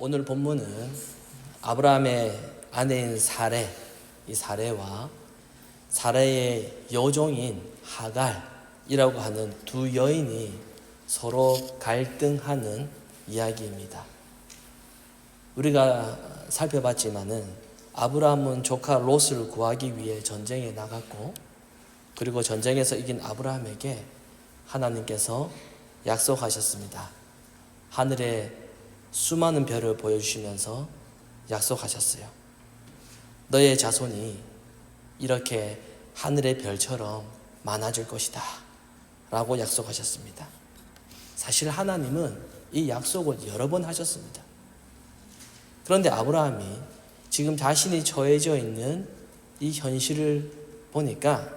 오늘 본문은 아브라함의 아내인 사레, 이 사레와 사레의 여종인 하갈이라고 하는 두 여인이 서로 갈등하는 이야기입니다. 우리가 살펴봤지만은 아브라함은 조카 롯을 구하기 위해 전쟁에 나갔고, 그리고 전쟁에서 이긴 아브라함에게 하나님께서 약속하셨습니다. 하늘에 수많은 별을 보여주시면서 약속하셨어요. 너의 자손이 이렇게 하늘의 별처럼 많아질 것이다 라고 약속하셨습니다. 사실 하나님은 이 약속을 여러 번 하셨습니다. 그런데 아브라함이 지금 자신이 처해져 있는 이 현실을 보니까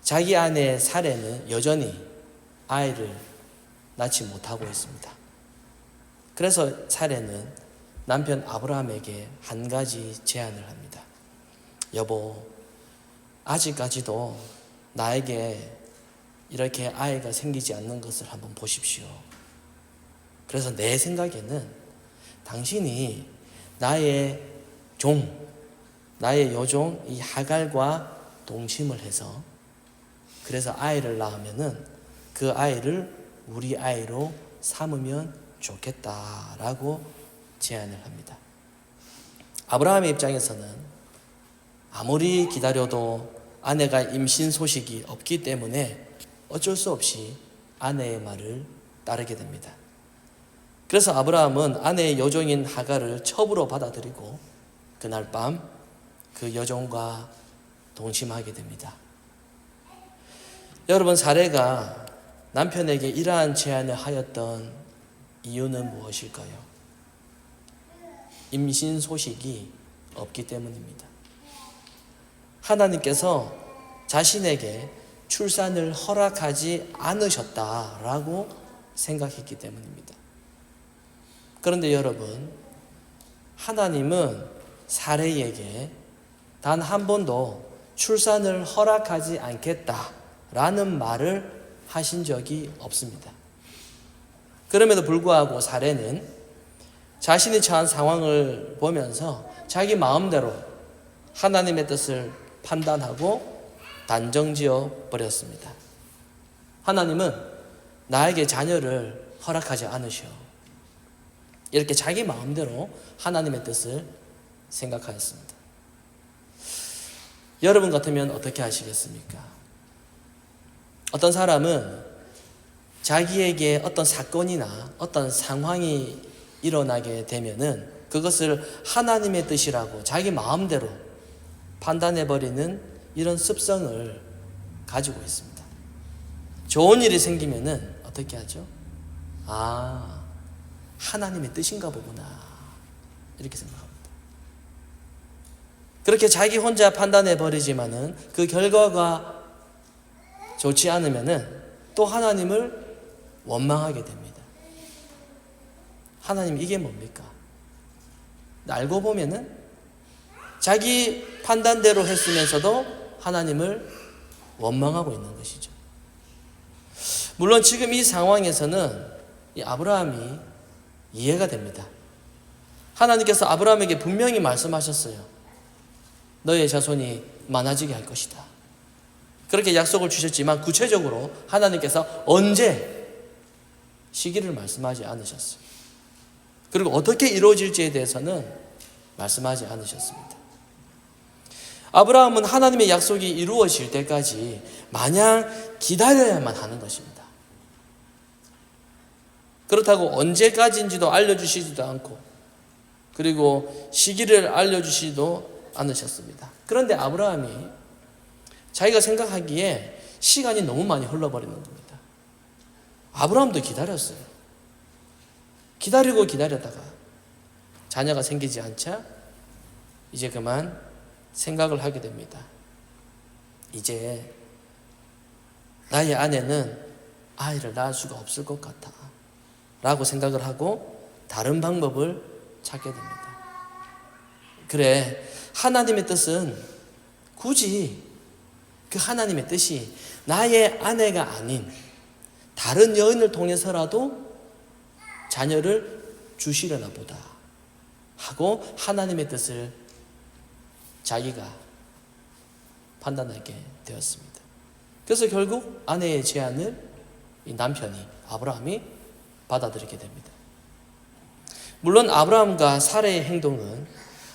자기 아내 사레는 여전히 아이를 낳지 못하고 있습니다. 그래서 사레는 남편 아브라함에게 한 가지 제안을 합니다. 여보, 아직까지도 나에게 이렇게 아이가 생기지 않는 것을 한번 보십시오. 그래서 내 생각에는 당신이 나의 나의 여종 이 하갈과 동침을 해서 그래서 아이를 낳으면은 그 아이를 우리 아이로 삼으면 좋겠다라고 제안을 합니다. 아브라함의 입장에서는 아무리 기다려도 아내가 임신 소식이 없기 때문에 어쩔 수 없이 아내의 말을 따르게 됩니다. 그래서 아브라함은 아내의 여종인 하갈을 첩으로 받아들이고 그날 밤 그 여종과 동침하게 됩니다. 여러분, 사레가 남편에게 이러한 제안을 하였던 이유는 무엇일까요? 임신 소식이 없기 때문입니다. 하나님께서 자신에게 출산을 허락하지 않으셨다라고 생각했기 때문입니다. 그런데 여러분, 하나님은 사레에게 단 한 번도 출산을 허락하지 않겠다라는 말을 하신 적이 없습니다. 그럼에도 불구하고 사레는 자신이 처한 상황을 보면서 자기 마음대로 하나님의 뜻을 판단하고 단정지어 버렸습니다. 하나님은 나에게 자녀를 허락하지 않으시오. 이렇게 자기 마음대로 하나님의 뜻을 생각하였습니다. 여러분 같으면 어떻게 하시겠습니까? 어떤 사람은 자기에게 어떤 사건이나 어떤 상황이 일어나게 되면은 그것을 하나님의 뜻이라고 자기 마음대로 판단해버리는 이런 습성을 가지고 있습니다. 좋은 일이 생기면은 어떻게 하죠? 하나님의 뜻인가 보구나, 이렇게 생각합니다. 그렇게 자기 혼자 판단해버리지만은 그 결과가 좋지 않으면은 또 하나님을 원망하게 됩니다. 하나님, 이게 뭡니까? 알고 보면은 자기 판단대로 했으면서도 하나님을 원망하고 있는 것이죠. 물론 지금 이 상황에서는 이 아브라함이 이해가 됩니다. 하나님께서 아브라함에게 분명히 말씀하셨어요. 너의 자손이 많아지게 할 것이다. 그렇게 약속을 주셨지만 구체적으로 하나님께서 언제 시기를 말씀하지 않으셨어요. 그리고 어떻게 이루어질지에 대해서는 말씀하지 않으셨습니다. 아브라함은 하나님의 약속이 이루어질 때까지 마냥 기다려야만 하는 것입니다. 그렇다고 언제까지인지도 알려주시지도 않고, 그리고 시기를 알려주시지도 않으셨습니다. 그런데 아브라함이 자기가 생각하기에 시간이 너무 많이 흘러버리는 겁니다. 아브라함도 기다렸어요. 기다리고 기다렸다가 자녀가 생기지 않자 이제 그만 생각을 하게 됩니다. 이제 나의 아내는 아이를 낳을 수가 없을 것 같아 라고 생각을 하고 다른 방법을 찾게 됩니다. 그래, 하나님의 뜻은 굳이 그 하나님의 뜻이 나의 아내가 아닌 다른 여인을 통해서라도 자녀를 주시려나 보다 하고 하나님의 뜻을 자기가 판단하게 되었습니다. 그래서 결국 아내의 제안을 이 남편이 아브라함이 받아들이게 됩니다. 물론 아브라함과 사라의 행동은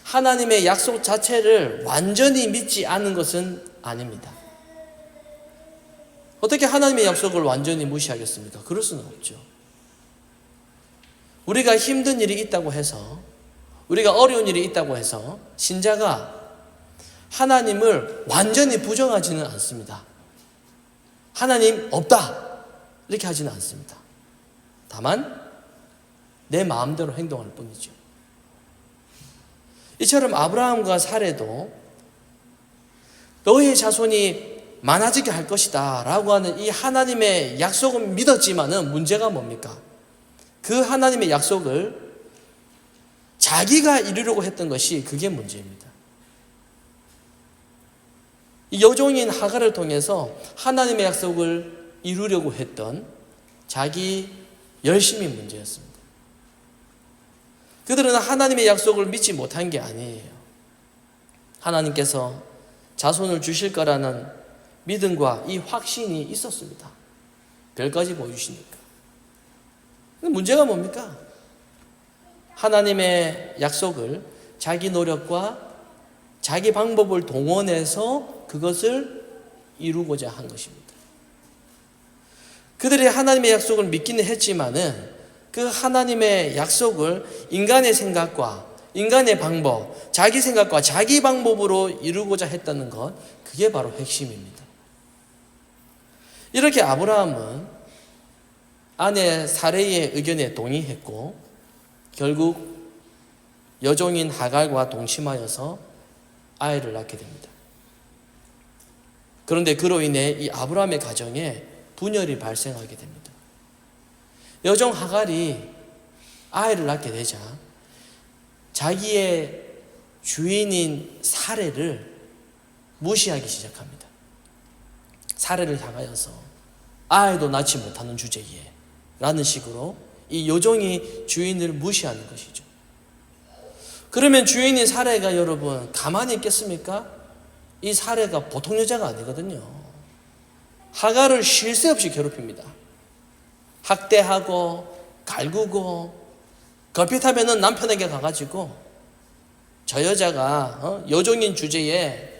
하나님의 약속 자체를 완전히 믿지 않은 것은 아닙니다. 어떻게 하나님의 약속을 완전히 무시하겠습니까? 그럴 수는 없죠. 우리가 힘든 일이 있다고 해서, 우리가 어려운 일이 있다고 해서 신자가 하나님을 완전히 부정하지는 않습니다. 하나님 없다 이렇게 하지는 않습니다. 다만 내 마음대로 행동할 뿐이죠. 이처럼 아브라함과 사례도 너의 자손이 많아지게 할 것이다 라고 하는 이 하나님의 약속은 믿었지만은 문제가 뭡니까? 그 하나님의 약속을 자기가 이루려고 했던 것이 그게 문제입니다. 이 여종인 하갈을 통해서 하나님의 약속을 이루려고 했던 자기 열심이 문제였습니다. 그들은 하나님의 약속을 믿지 못한 게 아니에요. 하나님께서 자손을 주실 거라는 믿음과 이 확신이 있었습니다. 별까지 보여주시니까. 문제가 뭡니까? 하나님의 약속을 자기 노력과 자기 방법을 동원해서 그것을 이루고자 한 것입니다. 그들이 하나님의 약속을 믿기는 했지만은 그 하나님의 약속을 인간의 생각과 인간의 방법, 자기 생각과 자기 방법으로 이루고자 했다는 것, 그게 바로 핵심입니다. 이렇게 아브라함은 아내 사레의 의견에 동의했고 결국 여종인 하갈과 동침하여서 아이를 낳게 됩니다. 그런데 그로 인해 이 아브라함의 가정에 분열이 발생하게 됩니다. 여종 하갈이 아이를 낳게 되자 자기의 주인인 사레를 무시하기 시작합니다. 사레를 향하여서 아이도 낳지 못하는 주제에 라는 식으로 이 여종이 주인을 무시하는 것이죠. 그러면 주인인 사레가 여러분 가만히 있겠습니까? 이 사레가 보통 여자가 아니거든요. 하갈을 쉴 새 없이 괴롭힙니다. 학대하고 갈구고 걸핏하면은 남편에게 가가지고 저 여자가 여종인 주제에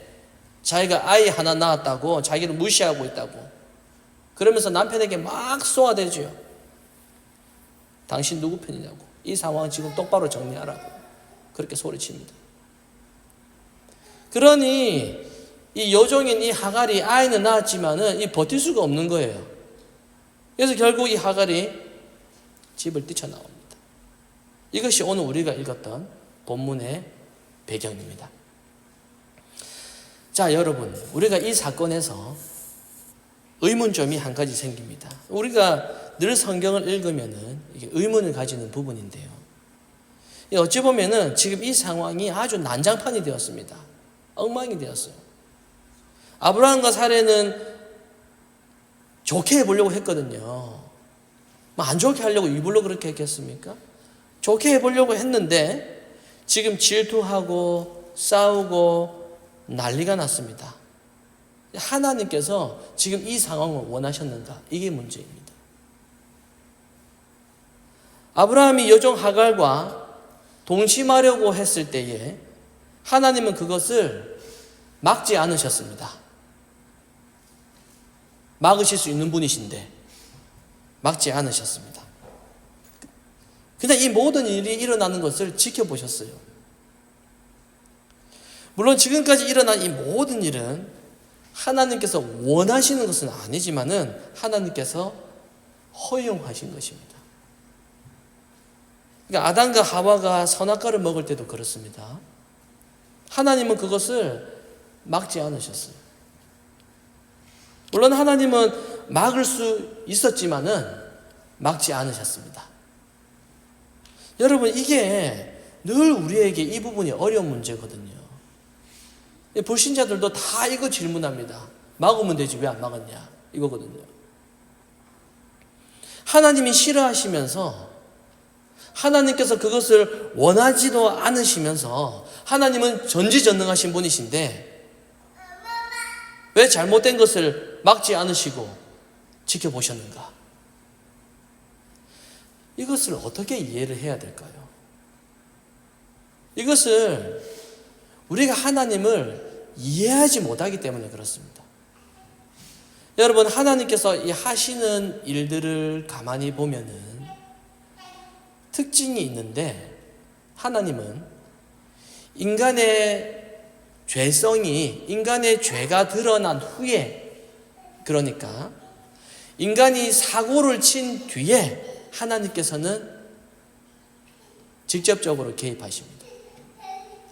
자기가 아이 하나 낳았다고 자기를 무시하고 있다고 그러면서 남편에게 막 쏘아대죠. 당신 누구 편이냐고, 이 상황 지금 똑바로 정리하라고 그렇게 소리칩니다. 그러니 이 여종인 이 하갈이 아이는 낳았지만은 이 버틸 수가 없는 거예요. 그래서 결국 이 하갈이 집을 뛰쳐나옵니다. 이것이 오늘 우리가 읽었던 본문의 배경입니다. 자, 여러분, 우리가 이 사건에서 의문점이 한 가지 생깁니다. 우리가 늘 성경을 읽으면은 이게 의문을 가지는 부분인데요. 어찌 보면은 지금 이 상황이 아주 난장판이 되었습니다. 엉망이 되었어요. 아브라함과 사레는 좋게 해보려고 했거든요. 안 좋게 하려고 일부러 그렇게 했겠습니까? 좋게 해보려고 했는데 지금 질투하고 싸우고 난리가 났습니다. 하나님께서 지금 이 상황을 원하셨는가? 이게 문제입니다. 아브라함이 여종 하갈과 동침하려고 했을 때에 하나님은 그것을 막지 않으셨습니다. 막으실 수 있는 분이신데 막지 않으셨습니다. 그냥 이 모든 일이 일어나는 것을 지켜보셨어요. 물론 지금까지 일어난 이 모든 일은 하나님께서 원하시는 것은 아니지만은 하나님께서 허용하신 것입니다. 그러니까 아담과 하와가 선악과를 먹을 때도 그렇습니다. 하나님은 그것을 막지 않으셨어요. 물론 하나님은 막을 수 있었지만은 막지 않으셨습니다. 여러분, 이게 늘 우리에게 이 부분이 어려운 문제거든요. 불신자들도 다 이거 질문합니다. 막으면 되지 왜 안 막았냐 이거거든요. 하나님이 싫어하시면서 하나님께서 그것을 원하지도 않으시면서 하나님은 전지전능하신 분이신데 왜 잘못된 것을 막지 않으시고 지켜보셨는가? 이것을 어떻게 이해를 해야 될까요? 이것을 우리가 하나님을 이해하지 못하기 때문에 그렇습니다. 여러분, 하나님께서 이 하시는 일들을 가만히 보면은 특징이 있는데, 하나님은 인간의 죄성이, 인간의 죄가 드러난 후에, 그러니까 인간이 사고를 친 뒤에 하나님께서는 직접적으로 개입하십니다.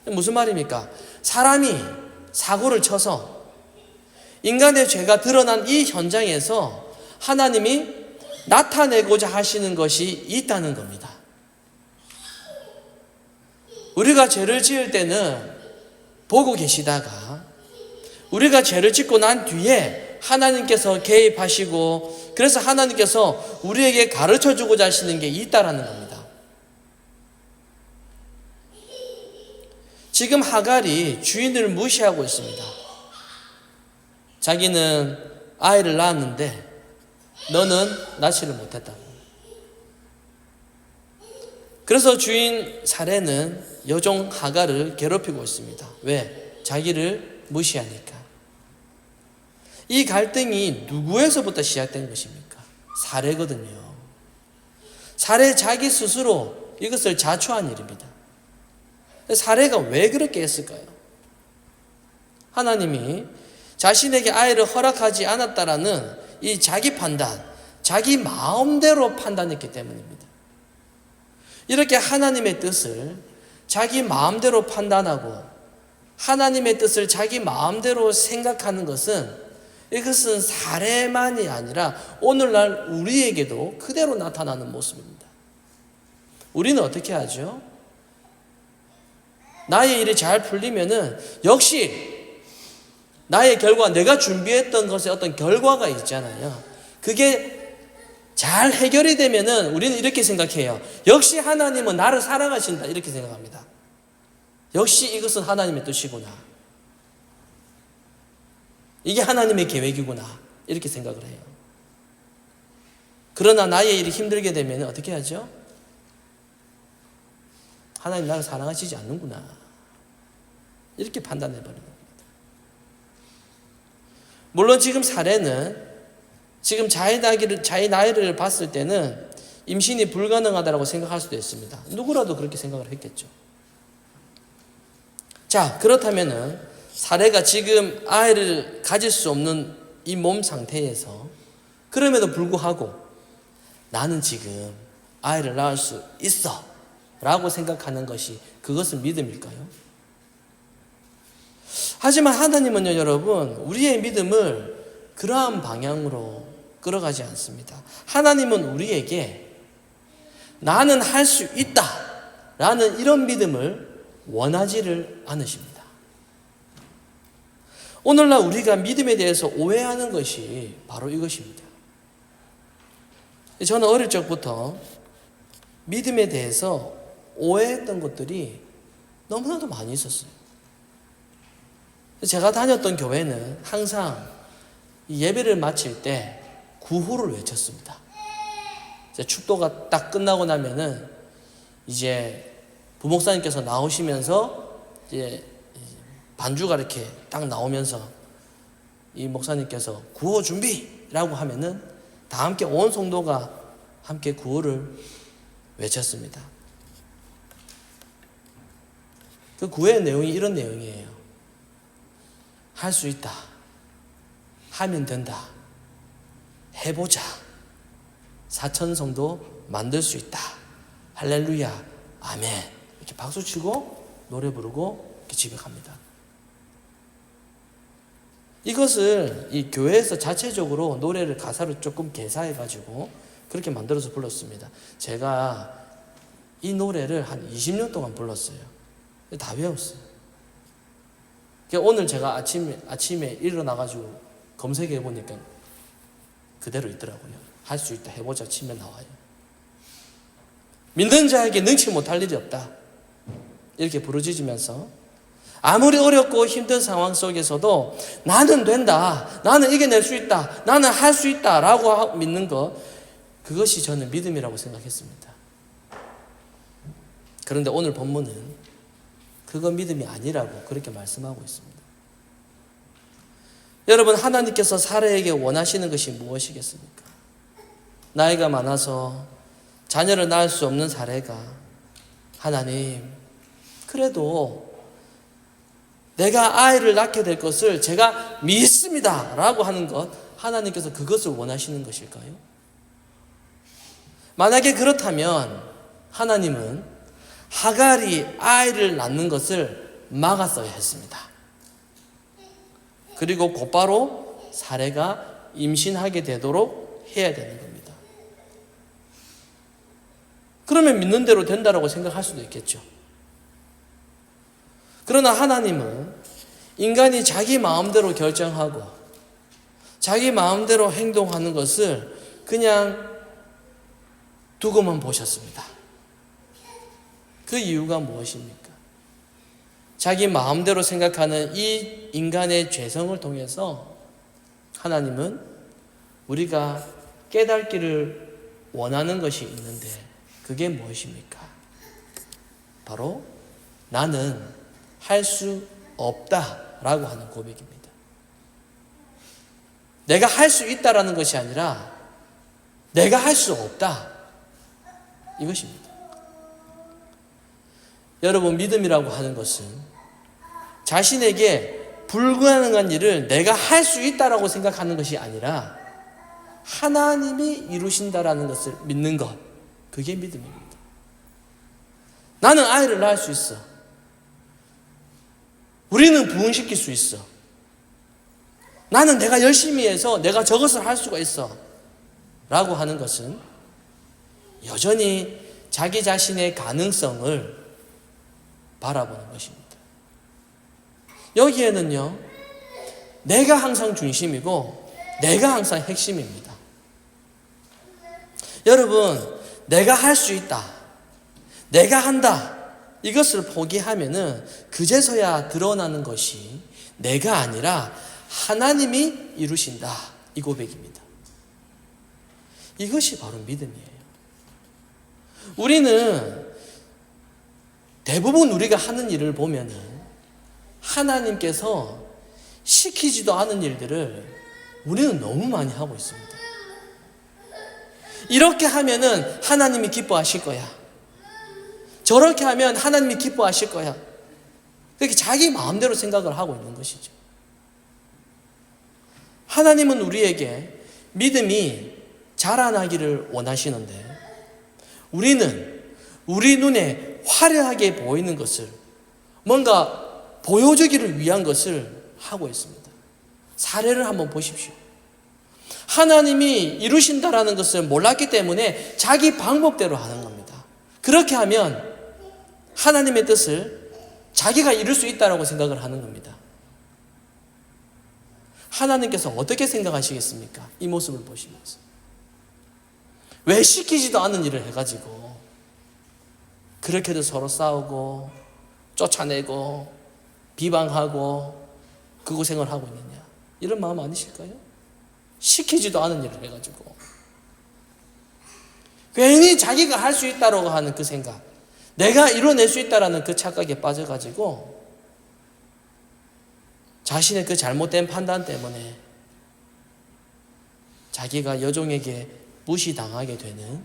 무슨 말입니까? 사람이 사고를 쳐서 인간의 죄가 드러난 이 현장에서 하나님이 나타내고자 하시는 것이 있다는 겁니다. 우리가 죄를 지을 때는 보고 계시다가 우리가 죄를 짓고 난 뒤에 하나님께서 개입하시고, 그래서 하나님께서 우리에게 가르쳐주고자 하시는 게 있다라는 겁니다. 지금 하갈이 주인을 무시하고 있습니다. 자기는 아이를 낳았는데 너는 낳지를 못했다고. 그래서 주인 사레는 여종 하갈을 괴롭히고 있습니다. 왜? 자기를 무시하니까. 이 갈등이 누구에서부터 시작된 것입니까? 사레거든요. 사레 자기 스스로 이것을 자초한 일입니다. 사레가 왜 그렇게 했을까요? 하나님이 자신에게 아이를 허락하지 않았다라는 이 자기 판단, 자기 마음대로 판단했기 때문입니다. 이렇게 하나님의 뜻을 자기 마음대로 판단하고 하나님의 뜻을 자기 마음대로 생각하는 것은, 이것은 사례만이 아니라 오늘날 우리에게도 그대로 나타나는 모습입니다. 우리는 어떻게 하죠? 나의 일이 잘 풀리면은 역시 나의 결과, 내가 준비했던 것에 어떤 결과가 있잖아요. 그게 잘 해결이 되면은 우리는 이렇게 생각해요. 역시 하나님은 나를 사랑하신다, 이렇게 생각합니다. 역시 이것은 하나님의 뜻이구나, 이게 하나님의 계획이구나, 이렇게 생각을 해요. 그러나 나의 일이 힘들게 되면 어떻게 하죠? 하나님 나를 사랑하시지 않는구나, 이렇게 판단해버리는 겁니다. 물론 지금 사례는 지금 자의 나이를 봤을 때는 임신이 불가능하다고 생각할 수도 있습니다. 누구라도 그렇게 생각을 했겠죠. 자, 그렇다면은 사례가 지금 아이를 가질 수 없는 이 몸 상태에서 그럼에도 불구하고 나는 지금 아이를 낳을 수 있어 라고 생각하는 것이, 그것은 믿음일까요? 하지만 하나님은요, 여러분, 우리의 믿음을 그러한 방향으로 끌어가지 않습니다. 하나님은 우리에게 나는 할 수 있다 라는 이런 믿음을 원하지를 않으십니다. 오늘날 우리가 믿음에 대해서 오해하는 것이 바로 이것입니다. 저는 어릴 적부터 믿음에 대해서 오해했던 것들이 너무나도 많이 있었어요. 제가 다녔던 교회는 항상 예배를 마칠 때 구호를 외쳤습니다. 축도가 딱 끝나고 나면은 이제 부목사님께서 나오시면서 이제 반주가 이렇게 딱 나오면서 이 목사님께서 구호 준비라고 하면은 다 함께 온 성도가 함께 구호를 외쳤습니다. 그 구호의 내용이 이런 내용이에요. 할 수 있다, 하면 된다, 해보자, 사천성도 만들 수 있다, 할렐루야, 아멘, 이렇게 박수치고 노래 부르고 이렇게 집에 갑니다. 이것을 이 교회에서 자체적으로 노래를 가사를 조금 개사해가지고 그렇게 만들어서 불렀습니다. 제가 이 노래를 한 20년 동안 불렀어요. 다 외웠어요. 오늘 제가 아침에 일어나가지고 검색해 보니까 그대로 있더라고요. 할 수 있다, 해보자 치면 나와요. 믿는 자에게 능치 못할 일이 없다. 이렇게 부르짖으면서 아무리 어렵고 힘든 상황 속에서도 나는 된다, 나는 이겨낼 수 있다, 나는 할 수 있다 라고 믿는 것, 그것이 저는 믿음이라고 생각했습니다. 그런데 오늘 본문은 그건 믿음이 아니라고 그렇게 말씀하고 있습니다. 여러분, 하나님께서 사례에게 원하시는 것이 무엇이겠습니까? 나이가 많아서 자녀를 낳을 수 없는 사례가, 하나님, 그래도 내가 아이를 낳게 될 것을 제가 믿습니다 라고 하는 것, 하나님께서 그것을 원하시는 것일까요? 만약에 그렇다면 하나님은 하갈이 아이를 낳는 것을 막았어야 했습니다. 그리고 곧바로 사례가 임신하게 되도록 해야 되는 겁니다. 그러면 믿는 대로 된다라고 생각할 수도 있겠죠. 그러나 하나님은 인간이 자기 마음대로 결정하고 자기 마음대로 행동하는 것을 그냥 두고만 보셨습니다. 그 이유가 무엇입니까? 자기 마음대로 생각하는 이 인간의 죄성을 통해서 하나님은 우리가 깨닫기를 원하는 것이 있는데, 그게 무엇입니까? 바로 나는 할 수 없다라고 하는 고백입니다. 내가 할 수 있다라는 것이 아니라 내가 할 수 없다, 이것입니다. 여러분, 믿음이라고 하는 것은 자신에게 불가능한 일을 내가 할 수 있다라고 생각하는 것이 아니라 하나님이 이루신다라는 것을 믿는 것, 그게 믿음입니다. 나는 아이를 낳을 수 있어. 우리는 부흥시킬 수 있어. 나는 내가 열심히 해서 내가 저것을 할 수가 있어 라고 하는 것은 여전히 자기 자신의 가능성을 바라보는 것입니다. 여기에는요, 내가 항상 중심이고 내가 항상 핵심입니다. 여러분, 내가 할 수 있다, 내가 한다, 이것을 포기하면은 그제서야 드러나는 것이 내가 아니라 하나님이 이루신다, 이 고백입니다. 이것이 바로 믿음이에요. 우리는 대부분 우리가 하는 일을 보면은 하나님께서 시키지도 않은 일들을 우리는 너무 많이 하고 있습니다. 이렇게 하면은 하나님이 기뻐하실 거야. 저렇게 하면 하나님이 기뻐하실 거야. 그렇게 자기 마음대로 생각을 하고 있는 것이죠. 하나님은 우리에게 믿음이 자라나기를 원하시는데, 우리는 우리 눈에 화려하게 보이는 것을, 뭔가 보여주기를 위한 것을 하고 있습니다. 사례를 한번 보십시오. 하나님이 이루신다라는 것을 몰랐기 때문에 자기 방법대로 하는 겁니다. 그렇게 하면 하나님의 뜻을 자기가 이룰 수 있다라고 생각을 하는 겁니다. 하나님께서 어떻게 생각하시겠습니까? 이 모습을 보시면서. 왜 시키지도 않은 일을 해가지고 그렇게도 서로 싸우고 쫓아내고 비방하고 그 고생을 하고 있느냐, 이런 마음 아니실까요? 시키지도 않은 일을 해가지고 괜히 자기가 할 수 있다라고 하는 그 생각, 내가 이뤄낼 수 있다라는 그 착각에 빠져가지고 자신의 그 잘못된 판단 때문에 자기가 여종에게 무시당하게 되는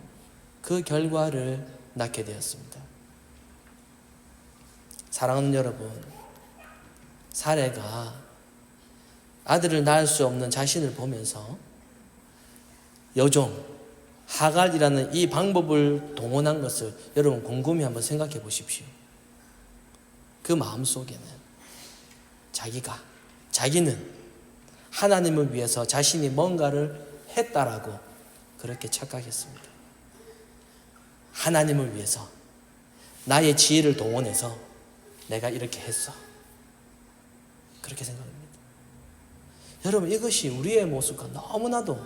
그 결과를 낳게 되었습니다. 사랑하는 여러분, 사례가 아들을 낳을 수 없는 자신을 보면서 여종 하갈이라는 이 방법을 동원한 것을 여러분 곰곰이 한번 생각해 보십시오. 그 마음속에는 자기는 하나님을 위해서 자신이 뭔가를 했다라고 그렇게 착각했습니다. 하나님을 위해서 나의 지혜를 동원해서 내가 이렇게 했어, 그렇게 생각합니다. 여러분, 이것이 우리의 모습과 너무나도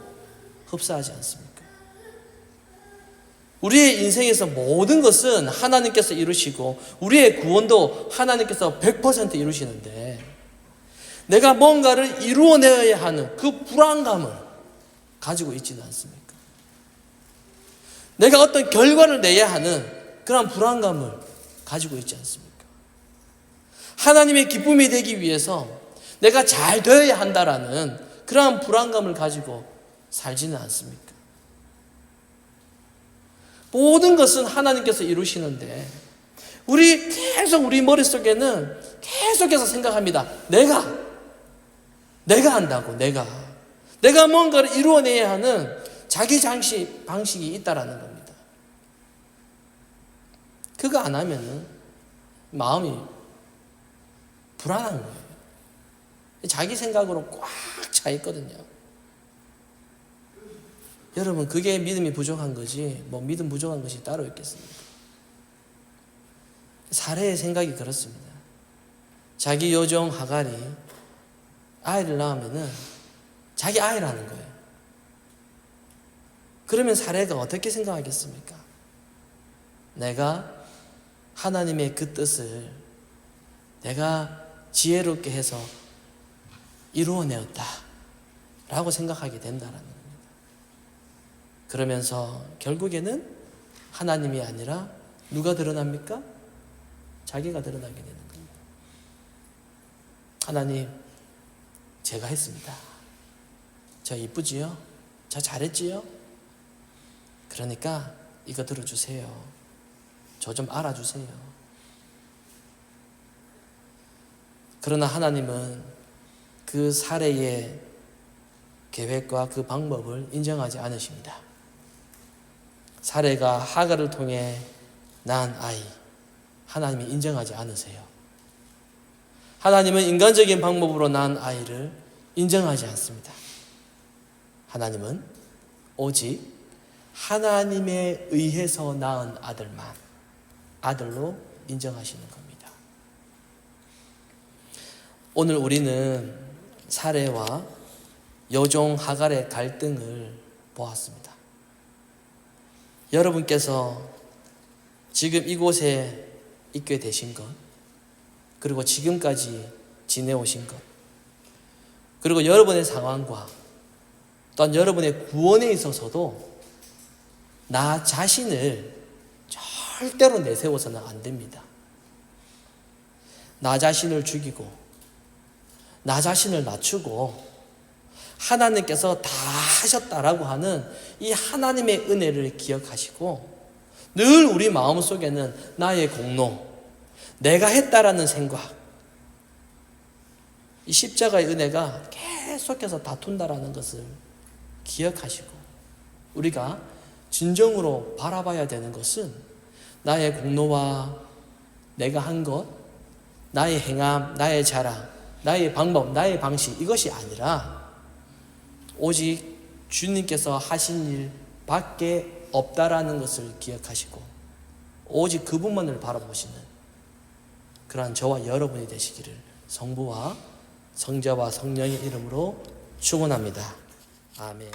흡사하지 않습니까? 우리의 인생에서 모든 것은 하나님께서 이루시고 우리의 구원도 하나님께서 100% 이루시는데 내가 뭔가를 이루어내야 하는 그 불안감을 가지고 있지는 않습니까? 내가 어떤 결과를 내야 하는 그런 불안감을 가지고 있지 않습니까? 하나님의 기쁨이 되기 위해서 내가 잘 되어야 한다라는 그러한 불안감을 가지고 살지는 않습니까? 모든 것은 하나님께서 이루시는데 계속 우리 머릿속에는 계속해서 생각합니다. 내가 한다고, 내가 뭔가를 이루어내야 하는 자기 방식이 있다라는 겁니다. 그거 안 하면은 마음이 불안한 거예요. 자기 생각으로 꽉 차 있거든요. 여러분, 그게 믿음이 부족한 거지 믿음 부족한 것이 따로 있겠습니까? 사례의 생각이 그렇습니다. 자기 여종 하갈이 아이를 낳으면은 자기 아이라는 거예요. 그러면 사례가 어떻게 생각하겠습니까? 내가 하나님의 그 뜻을 내가 지혜롭게 해서 이루어내었다 라고 생각하게 된다라는 겁니다. 그러면서 결국에는 하나님이 아니라 누가 드러납니까? 자기가 드러나게 되는 겁니다. 하나님, 제가 했습니다. 저 이쁘지요? 저 잘했지요? 그러니까 이거 들어주세요. 저 좀 알아주세요. 그러나 하나님은 그 사례의 계획과 그 방법을 인정하지 않으십니다. 사례가 하갈을 통해 낳은 아이, 하나님이 인정하지 않으세요. 하나님은 인간적인 방법으로 낳은 아이를 인정하지 않습니다. 하나님은 오직 하나님에 의해서 낳은 아들만 아들로 인정하시는 겁니다. 오늘 우리는 사례와 여종 하갈의 갈등을 보았습니다. 여러분께서 지금 이곳에 있게 되신 것, 그리고 지금까지 지내오신 것, 그리고 여러분의 상황과 또한 여러분의 구원에 있어서도 나 자신을 절대로 내세워서는 안 됩니다. 나 자신을 죽이고 나 자신을 낮추고 하나님께서 다 하셨다라고 하는 이 하나님의 은혜를 기억하시고 늘 우리 마음속에는 나의 공로, 내가 했다라는 생각, 이 십자가의 은혜가 계속해서 다툰다라는 것을 기억하시고 우리가 진정으로 바라봐야 되는 것은 나의 공로와 내가 한 것, 나의 행함, 나의 자랑, 나의 방법, 나의 방식, 이것이 아니라 오직 주님께서 하신 일 밖에 없다라는 것을 기억하시고 오직 그분만을 바라보시는 그러한 저와 여러분이 되시기를 성부와 성자와 성령의 이름으로 축원합니다. 아멘.